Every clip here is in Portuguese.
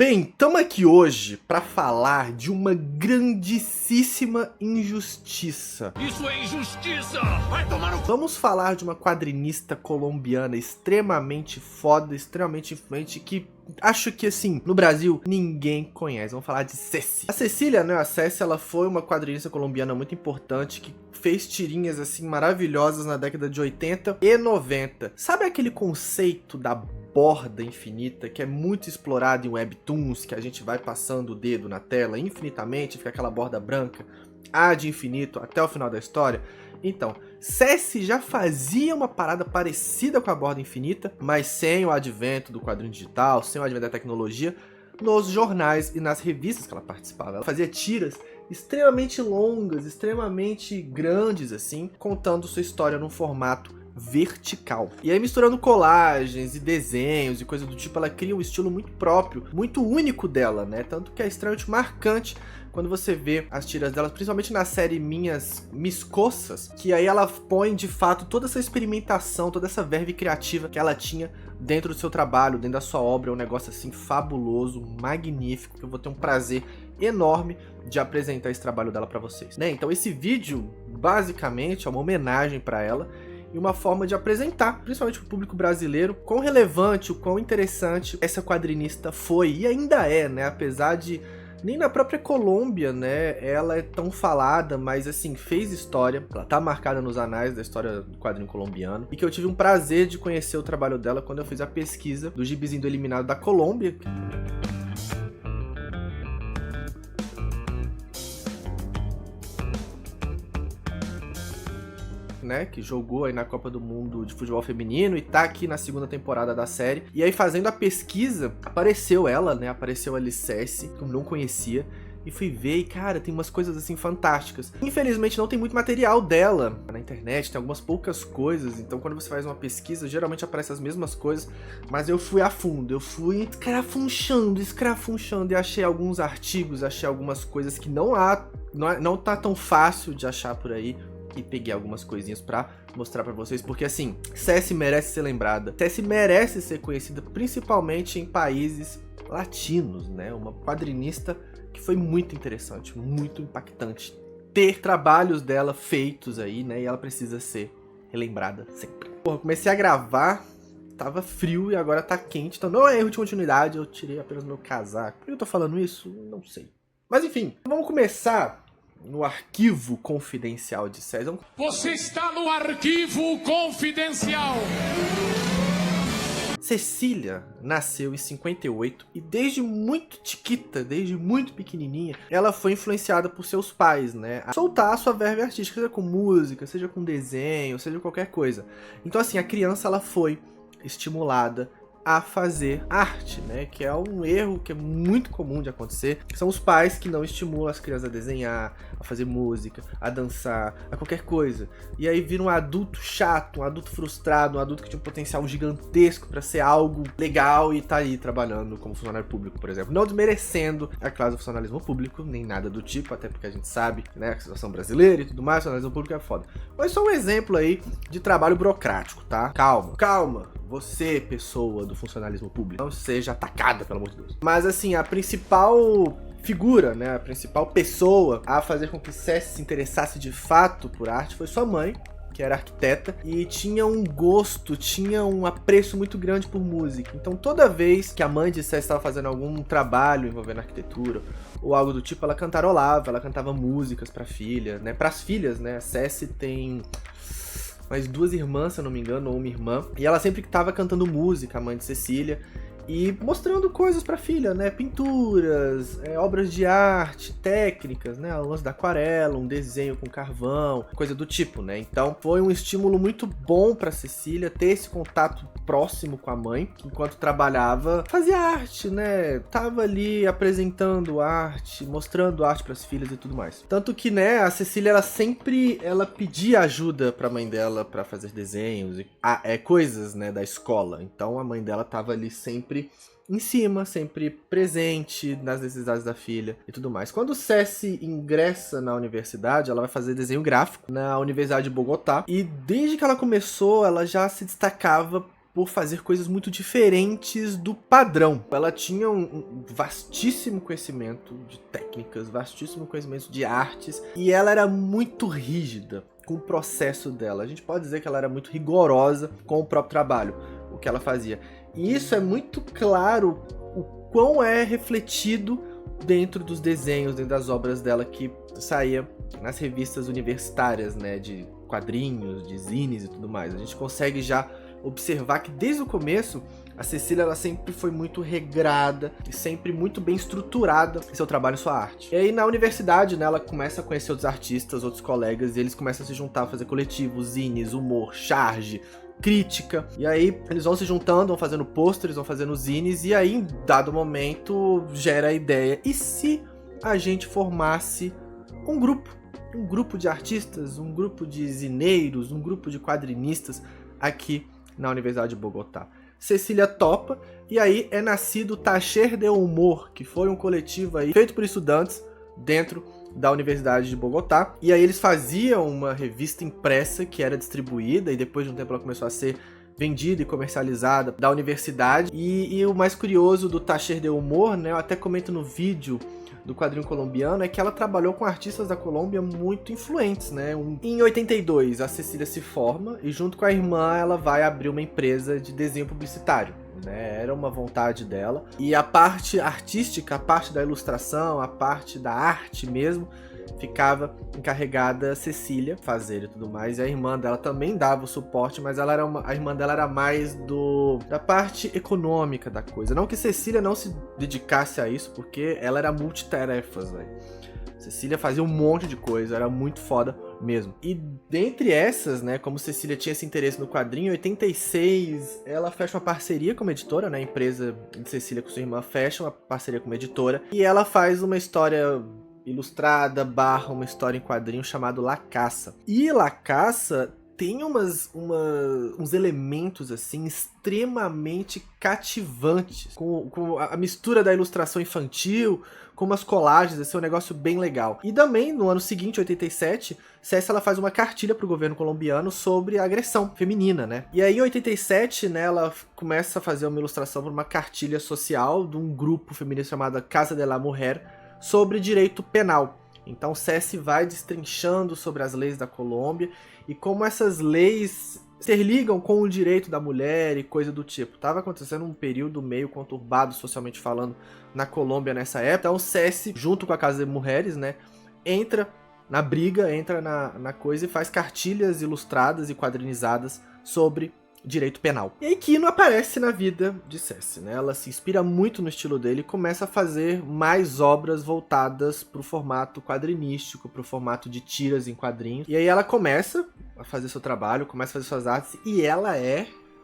Bem, estamos aqui hoje para falar de uma grandíssima injustiça. Isso é injustiça! Vai tomar no... Vamos falar de uma quadrinista colombiana extremamente foda, extremamente influente, que acho que, assim, no Brasil, ninguém conhece. Vamos falar de Ceci. A Cecília, né, a Ceci, ela foi uma quadrinista colombiana muito importante, que fez tirinhas, assim, maravilhosas na década de 80 e 90. Sabe aquele conceito da borda infinita, que é muito explorado em webtoons, que a gente vai passando o dedo na tela infinitamente, fica aquela borda branca, ad infinito, até o final da história? Então, Ceci já fazia uma parada parecida com a borda infinita, mas sem o advento do quadrinho digital, sem o advento da tecnologia, nos jornais e nas revistas que ela participava. Ela fazia tiras extremamente longas, extremamente grandes, assim, contando sua história num formato vertical. E aí, misturando colagens e desenhos e coisa do tipo, ela cria um estilo muito próprio, muito único dela, né? Tanto que é extremamente marcante quando você vê as tiras dela, principalmente na série Minhas Miscoças, que aí ela põe, de fato, toda essa experimentação, toda essa verve criativa que ela tinha dentro do seu trabalho, dentro da sua obra. É um negócio, assim, fabuloso, magnífico, que eu vou ter um prazer enorme de apresentar esse trabalho dela pra vocês, né? Então esse vídeo, basicamente, é uma homenagem pra ela e uma forma de apresentar, principalmente para o público brasileiro, quão relevante, o quão interessante essa quadrinista foi e ainda é, né? Apesar de nem na própria Colômbia, né, ela é tão falada, mas assim, fez história. Ela tá marcada nos anais da história do quadrinho colombiano, e que eu tive um prazer de conhecer o trabalho dela quando eu fiz a pesquisa do gibizinho do Eliminado da Colômbia. Né, que jogou aí na Copa do Mundo de Futebol Feminino e tá aqui na segunda temporada da série. E aí, fazendo a pesquisa, apareceu ela, né, apareceu a Ceci, que eu não conhecia, e fui ver e, cara, tem umas coisas, assim, fantásticas. Infelizmente, não tem muito material dela na internet, tem algumas poucas coisas, então quando você faz uma pesquisa, geralmente aparecem as mesmas coisas, mas eu fui a fundo, eu fui escrafunchando, e achei alguns artigos, achei algumas coisas que não tá tão fácil de achar por aí, e peguei algumas coisinhas pra mostrar pra vocês, porque assim, Ceci merece ser lembrada, Ceci merece ser conhecida, principalmente em países latinos, né? Uma quadrinista que foi muito interessante, muito impactante ter trabalhos dela feitos aí, né? E ela precisa ser relembrada sempre. Porra, comecei a gravar, tava frio e agora tá quente, então não é erro de continuidade, eu tirei apenas meu casaco. Por que eu tô falando isso? Não sei. Mas enfim, vamos começar no arquivo confidencial de Ceci. Você está no arquivo confidencial. Cecília nasceu em 58 e desde muito chiquita, desde muito pequenininha, ela foi influenciada por seus pais, né, a soltar a sua verve artística, seja com música, seja com desenho, seja qualquer coisa. Então assim, a criança ela foi estimulada a fazer arte, né, que é um erro que é muito comum de acontecer. São os pais que não estimulam as crianças a desenhar, a fazer música, a dançar, a qualquer coisa. E aí vira um adulto chato, um adulto frustrado, um adulto que tinha um potencial gigantesco para ser algo legal e tá aí trabalhando como funcionário público, por exemplo. Não desmerecendo a classe do funcionalismo público, nem nada do tipo, até porque a gente sabe, né, a situação brasileira e tudo mais, o funcionalismo público é foda. Mas só um exemplo aí de trabalho burocrático, tá? Calma. Você, pessoa do funcionalismo público, não seja atacada, pelo amor de Deus. Mas assim, a principal figura, né, a principal pessoa a fazer com que Ceci se interessasse de fato por arte foi sua mãe, que era arquiteta, e tinha um gosto, tinha um apreço muito grande por música. Então toda vez que a mãe de Ceci estava fazendo algum trabalho envolvendo arquitetura ou algo do tipo, ela cantarolava, ela cantava músicas pra filha, né, pras filhas, né. A Ceci tem mais duas irmãs, se eu não me engano, ou uma irmã, e ela sempre estava cantando música, a mãe de Cecília, e mostrando coisas pra filha, né, pinturas, obras de arte, técnicas, né, o lance da aquarela, um desenho com carvão, coisa do tipo, né. Então foi um estímulo muito bom pra Cecília ter esse contato próximo com a mãe, que enquanto trabalhava, fazia arte, né, tava ali apresentando arte, mostrando arte pras filhas e tudo mais. Tanto que, né, a Cecília, ela pedia ajuda pra mãe dela pra fazer desenhos e coisas, né, da escola. Então a mãe dela tava ali sempre em cima, sempre presente nas necessidades da filha e tudo mais. Quando Ceci ingressa na universidade, ela vai fazer desenho gráfico na Universidade de Bogotá, e desde que ela começou, ela já se destacava por fazer coisas muito diferentes do padrão. Ela tinha um vastíssimo conhecimento de técnicas, vastíssimo conhecimento de artes, e ela era muito rígida com o processo dela. A gente pode dizer que ela era muito rigorosa com o próprio trabalho, o que ela fazia. E isso é muito claro o quão é refletido dentro dos desenhos, dentro das obras dela que saía nas revistas universitárias, né, de quadrinhos, de zines e tudo mais. A gente consegue já observar que desde o começo a Cecília ela sempre foi muito regrada e sempre muito bem estruturada em seu trabalho e sua arte. E aí na universidade, né, ela começa a conhecer outros artistas, outros colegas, e eles começam a se juntar, a fazer coletivos, zines, humor, charge, crítica. E aí eles vão se juntando, vão fazendo pôsteres, vão fazendo zines, e aí em dado momento gera a ideia: e se a gente formasse um grupo de artistas, um grupo de zineiros, um grupo de quadrinistas aqui na Universidade de Bogotá? Cecília topa, e aí é nascido o Taller de Humor, que foi um coletivo aí feito por estudantes dentro da Universidade de Bogotá. E aí eles faziam uma revista impressa que era distribuída, e depois de um tempo ela começou a ser vendida e comercializada da universidade. E o mais curioso do Taller de Humor, né, eu até comento no vídeo do quadrinho colombiano, é que ela trabalhou com artistas da Colômbia muito influentes, né? Em 82, a Cecília se forma e junto com a irmã ela vai abrir uma empresa de desenho publicitário, né? Era uma vontade dela. E a parte artística, a parte da ilustração, a parte da arte mesmo, ficava encarregada a Cecília fazer e tudo mais. E a irmã dela também dava o suporte, mas a irmã dela era mais da parte econômica da coisa. Não que Cecília não se dedicasse a isso, porque ela era multitarefas, velho. Cecília fazia um monte de coisa, era muito foda mesmo. E dentre essas, né, como Cecília tinha esse interesse no quadrinho, em 86 ela fecha uma parceria com uma editora, né, a empresa de Cecília com sua irmã fecha uma parceria com uma editora, e ela faz uma história ilustrada / uma história em quadrinho chamado La Caça. E La Caça tem uns elementos assim extremamente cativantes, com a mistura da ilustração infantil com umas colagens, assim, um negócio bem legal. E também no ano seguinte, 87, Cécia ela faz uma cartilha pro governo colombiano sobre a agressão feminina, né? E aí em 87, né, ela começa a fazer uma ilustração para uma cartilha social de um grupo feminista chamado Casa de la Mujer, sobre direito penal. Então Ceci vai destrinchando sobre as leis da Colômbia e como essas leis interligam com o direito da mulher e coisa do tipo. Tava acontecendo um período meio conturbado socialmente falando na Colômbia nessa época. Então Ceci, junto com a Casa de Mulheres, né, entra na briga, entra na coisa e faz cartilhas ilustradas e quadrinizadas sobre direito penal. E aí Kino aparece na vida de Ceci, né? Ela se inspira muito no estilo dele e começa a fazer mais obras voltadas pro formato quadrinístico, pro formato de tiras em quadrinhos. E aí ela começa a fazer seu trabalho, começa a fazer suas artes, e ela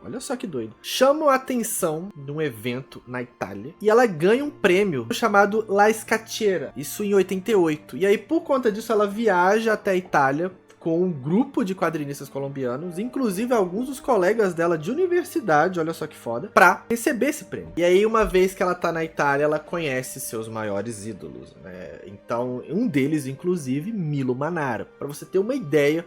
olha só que doido, chama a atenção de um evento na Itália e ela ganha um prêmio chamado La Scacchiera, isso em 88. E aí por conta disso ela viaja até a Itália com um grupo de quadrinistas colombianos, inclusive alguns dos colegas dela de universidade, olha só que foda, pra receber esse prêmio. E aí, uma vez que ela tá na Itália, ela conhece seus maiores ídolos, né? Então, um deles, inclusive, Milo Manara. Pra você ter uma ideia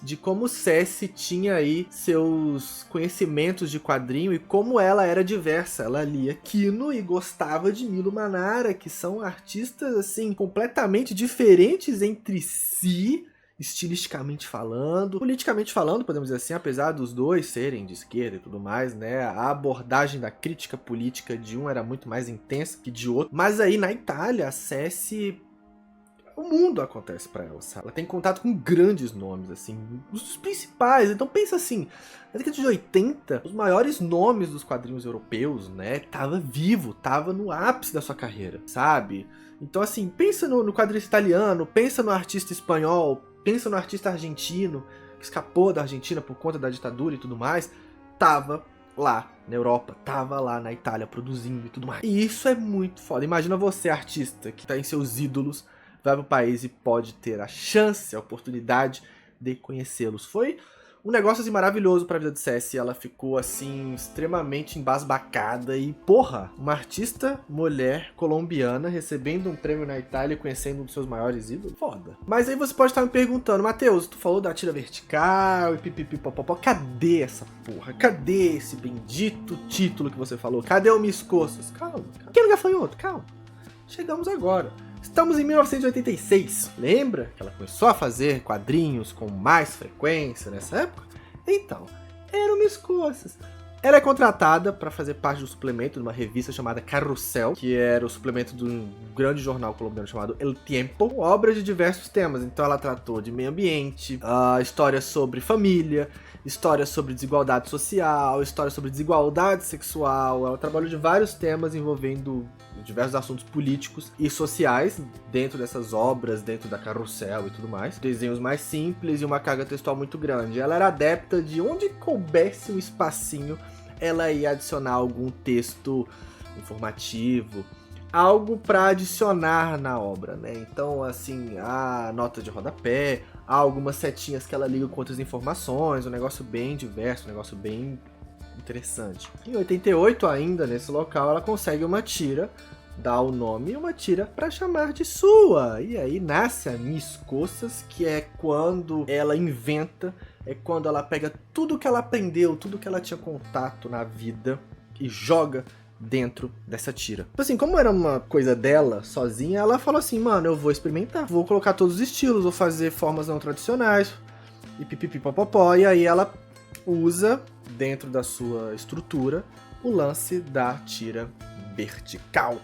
de como Ceci tinha aí seus conhecimentos de quadrinho e como ela era diversa. Ela lia Kino e gostava de Milo Manara, que são artistas, assim, completamente diferentes entre si, estilisticamente falando, politicamente falando, podemos dizer assim, apesar dos dois serem de esquerda e tudo mais, né, a abordagem da crítica política de um era muito mais intensa que de outro, mas aí na Itália, a Ceci, o mundo acontece pra ela, sabe? Ela tem contato com grandes nomes, assim, os principais. Então pensa assim, na década de 80, os maiores nomes dos quadrinhos europeus, né, tava vivo, tava no ápice da sua carreira, sabe? Então assim, pensa no quadrinista italiano, pensa no artista espanhol, pensa no artista argentino, que escapou da Argentina por conta da ditadura e tudo mais, tava lá na Europa, tava lá na Itália produzindo e tudo mais. E isso é muito foda. Imagina você, artista, que tá em seus ídolos, vai pro país e pode ter a chance, a oportunidade de conhecê-los. Foi Um negócio assim maravilhoso pra vida de Ceci. Ela ficou assim extremamente embasbacada e, porra, uma artista mulher colombiana recebendo um prêmio na Itália e conhecendo um dos seus maiores ídolos. Foda. Mas aí você pode estar me perguntando, Matheus, tu falou da tira vertical e pipipipopopó, cadê essa porra? Cadê esse bendito título que você falou? Cadê o Miss Coças? Calma. Que lugar foi outro? Calma. Chegamos agora. Estamos em 1986. Lembra que ela começou a fazer quadrinhos com mais frequência nessa época? Então, era o Miss Coças. Ela é contratada para fazer parte do suplemento de uma revista chamada Carrossel, que era o suplemento de um grande jornal colombiano chamado El Tiempo, obras de diversos temas. Então ela tratou de meio ambiente, histórias sobre família, histórias sobre desigualdade social, histórias sobre desigualdade sexual. Ela trabalhou de vários temas envolvendo diversos assuntos políticos e sociais dentro dessas obras, dentro da Carrossel e tudo mais. Desenhos mais simples e uma carga textual muito grande. Ela era adepta de onde coubesse um espacinho, ela ia adicionar algum texto informativo, algo para adicionar na obra, né? Então, assim, a nota de rodapé, há algumas setinhas que ela liga com outras informações, um negócio bem diverso, um negócio bem interessante. Em 88, ainda nesse local, ela consegue uma tira, dá o nome e uma tira para chamar de sua. E aí nasce a Miss Coças, que é quando ela inventa, é quando ela pega tudo que ela aprendeu, tudo que ela tinha contato na vida e joga dentro dessa tira. Assim, como era uma coisa dela, sozinha, ela falou assim, mano, eu vou experimentar, vou colocar todos os estilos, vou fazer formas não tradicionais, e pipipipopopó, e aí ela usa, dentro da sua estrutura, o lance da tira vertical,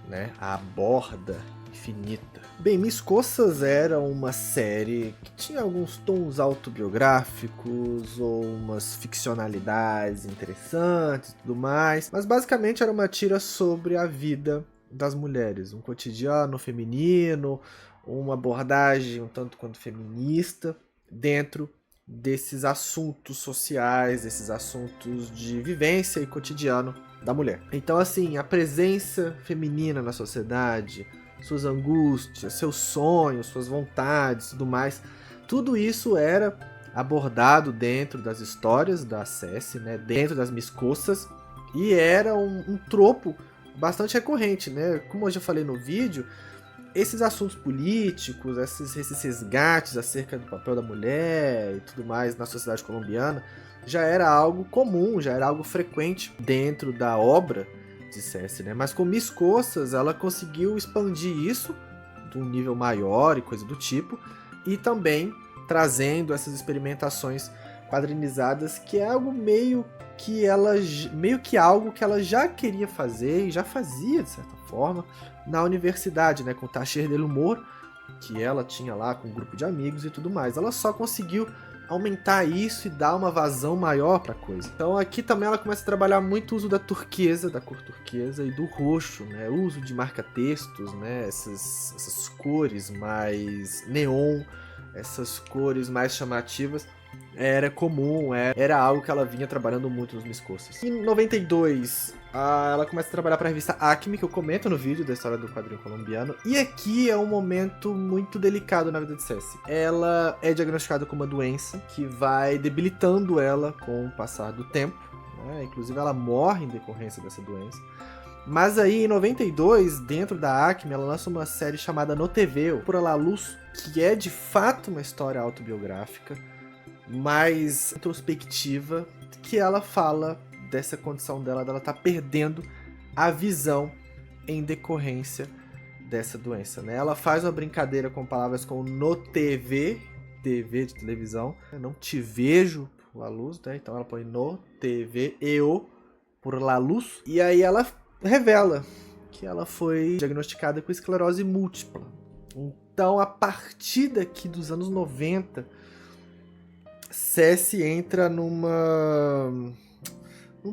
né? A borda infinita. Bem, Miss Coças era uma série que tinha alguns tons autobiográficos ou umas ficcionalidades interessantes e tudo mais, mas basicamente era uma tira sobre a vida das mulheres, um cotidiano feminino, uma abordagem um tanto quanto feminista dentro desses assuntos sociais, desses assuntos de vivência e cotidiano da mulher. Então, assim, a presença feminina na sociedade, suas angústias, seus sonhos, suas vontades, tudo mais, tudo isso era abordado dentro das histórias da Ceci, né, dentro das Miss Coças, e era um tropo bastante recorrente, né? Como eu já falei no vídeo, esses assuntos políticos, esses resgates acerca do papel da mulher e tudo mais na sociedade colombiana, já era algo comum, já era algo frequente dentro da obra de Ceci, né? Mas com Miss Coças, ela conseguiu expandir isso de um nível maior e coisa do tipo, e também trazendo essas experimentações quadrinizadas, que é algo meio que algo que ela já queria fazer e já fazia de certa forma na universidade, né, com o Taller del Humor, que ela tinha lá com um grupo de amigos e tudo mais. Ela só conseguiu aumentar isso e dar uma vazão maior pra coisa. Então aqui também ela começa a trabalhar muito o uso da turquesa, da cor turquesa e do roxo, né, o uso de marca-textos, né, essas cores mais neon, essas cores mais chamativas. Era comum, era algo que ela vinha trabalhando muito nos Miss Coças. Em 92, ela começa a trabalhar para a revista Acme, que eu comento no vídeo da história do quadrinho colombiano. E aqui é um momento muito delicado na vida de Ceci. Ela é diagnosticada com uma doença que vai debilitando ela com o passar do tempo, né? Inclusive ela morre em decorrência dessa doença. Mas aí, em 92, dentro da Acme, ela lança uma série chamada No TV, Por la Luz, que é de fato uma história autobiográfica, mais introspectiva, que ela fala dessa condição dela tá perdendo a visão em decorrência dessa doença, né? Ela faz uma brincadeira com palavras como no TV, TV de televisão, não te vejo por la luz, né? Então ela põe no TV, eu por la luz, e aí ela revela que ela foi diagnosticada com esclerose múltipla. Então, a partir daqui dos anos 90, Ceci entra num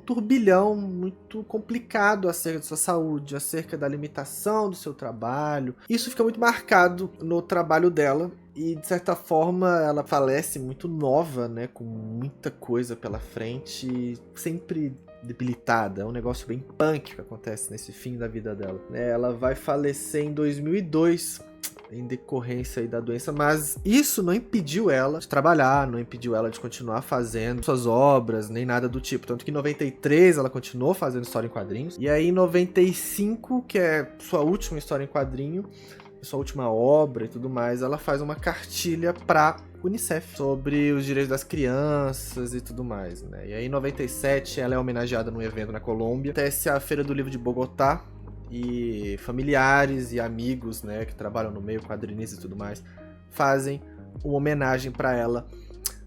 turbilhão muito complicado acerca de sua saúde, acerca da limitação do seu trabalho. Isso fica muito marcado no trabalho dela e, de certa forma, ela falece muito nova, né, com muita coisa pela frente, sempre debilitada. É um negócio bem punk que acontece nesse fim da vida dela, né? Ela vai falecer em 2002, em decorrência aí da doença, mas isso não impediu ela de trabalhar, não impediu ela de continuar fazendo suas obras, nem nada do tipo. Tanto que em 93 ela continuou fazendo história em quadrinhos, e aí em 95, que é sua última história em quadrinho, sua última obra e tudo mais, ela faz uma cartilha pra Unicef sobre os direitos das crianças e tudo mais, né? E aí em 97 ela é homenageada num evento na Colômbia, acontece a Feira do Livro de Bogotá, e familiares e amigos, né, que trabalham no meio, quadrinistas e tudo mais, fazem uma homenagem para ela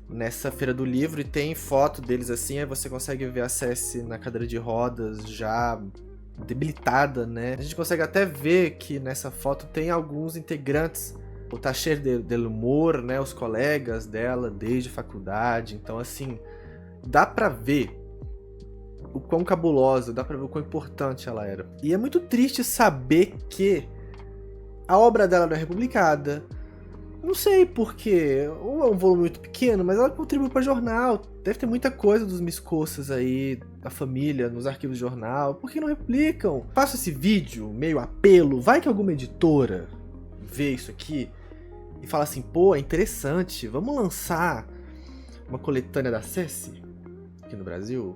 nessa Feira do Livro, e tem foto deles assim, aí você consegue ver a Ceci na cadeira de rodas, já debilitada, né? A gente consegue até ver que nessa foto tem alguns integrantes, o Tacher del Humor, né, os colegas dela desde faculdade, então assim, dá pra ver o quão cabulosa, dá pra ver o quão importante ela era. E é muito triste saber que a obra dela não é republicada. Não sei porquê, ou é um volume muito pequeno, mas ela contribui para jornal. Deve ter muita coisa dos Miscoças aí, da família, nos arquivos de jornal. Por que não republicam? Faço esse vídeo, meio apelo, vai que alguma editora vê isso aqui e fala assim, pô, é interessante, vamos lançar uma coletânea da Ceci aqui no Brasil?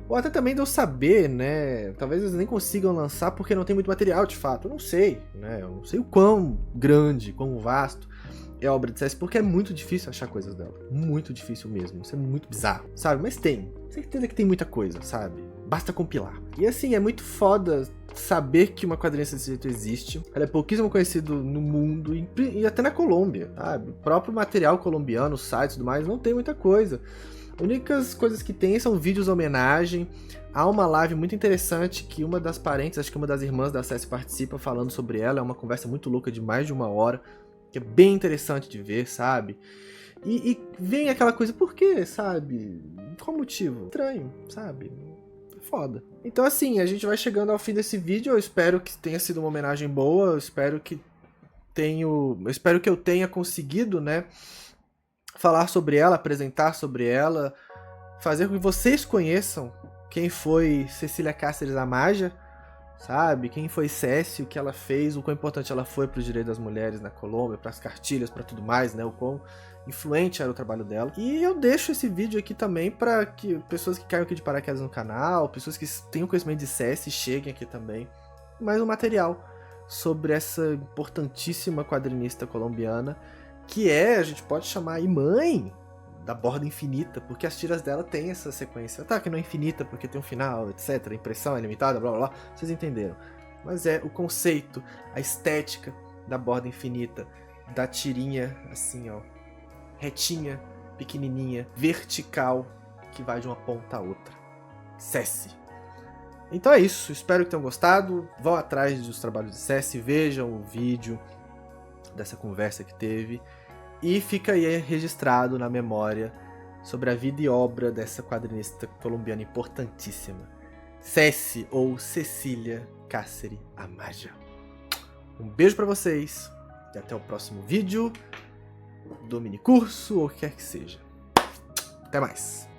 Ou até também de eu saber, né, talvez eles nem consigam lançar porque não tem muito material de fato, eu não sei, né, eu não sei o quão grande, quão vasto é a obra de Ceci, porque é muito difícil achar coisas dela. Muito difícil mesmo. Isso é muito bizarro, sabe? Mas tem. Certeza que tem muita coisa, sabe? Basta compilar. E assim, é muito foda saber que uma quadrinista desse jeito existe. Ela é pouquíssimo conhecida no mundo e até na Colômbia, sabe? O próprio material colombiano, os sites e tudo mais, não tem muita coisa. As únicas coisas que tem são vídeos de homenagem. Há uma live muito interessante que uma das parentes, acho que uma das irmãs da Ceci participa falando sobre ela. É uma conversa muito louca de mais de 1 hora. Que é bem interessante de ver, sabe? E vem aquela coisa, por quê, sabe? Qual motivo? Estranho, sabe? Foda. Então assim, a gente vai chegando ao fim desse vídeo, eu espero que tenha sido uma homenagem boa, eu espero que eu tenha conseguido, né, falar sobre ela, apresentar sobre ela, fazer com que vocês conheçam quem foi Cecília Cáceres Amaja, sabe? Quem foi Ceci, o que ela fez, o quão importante ela foi para os direitos das mulheres na Colômbia, para as cartilhas, para tudo mais, né? O quão influente era o trabalho dela. E eu deixo esse vídeo aqui também para que pessoas que caiam aqui de paraquedas no canal, pessoas que tenham conhecimento de Ceci, cheguem aqui também. Mais um material sobre essa importantíssima quadrinista colombiana, que a gente pode chamar aí mãe da Borda Infinita, porque as tiras dela tem essa sequência. Tá, que não é infinita porque tem um final, etc. A impressão é limitada, blá blá blá. Vocês entenderam. Mas é o conceito, a estética da Borda Infinita, da tirinha assim, ó, retinha, pequenininha, vertical, que vai de uma ponta a outra. Ceci. Então é isso, espero que tenham gostado. Vão atrás dos trabalhos de Ceci, vejam o vídeo dessa conversa que teve. E fica aí registrado na memória sobre a vida e obra dessa quadrinista colombiana importantíssima, Ceci ou Cecília Cáceres Amaja. Um beijo pra vocês e até o próximo vídeo do minicurso ou o que quer que seja. Até mais!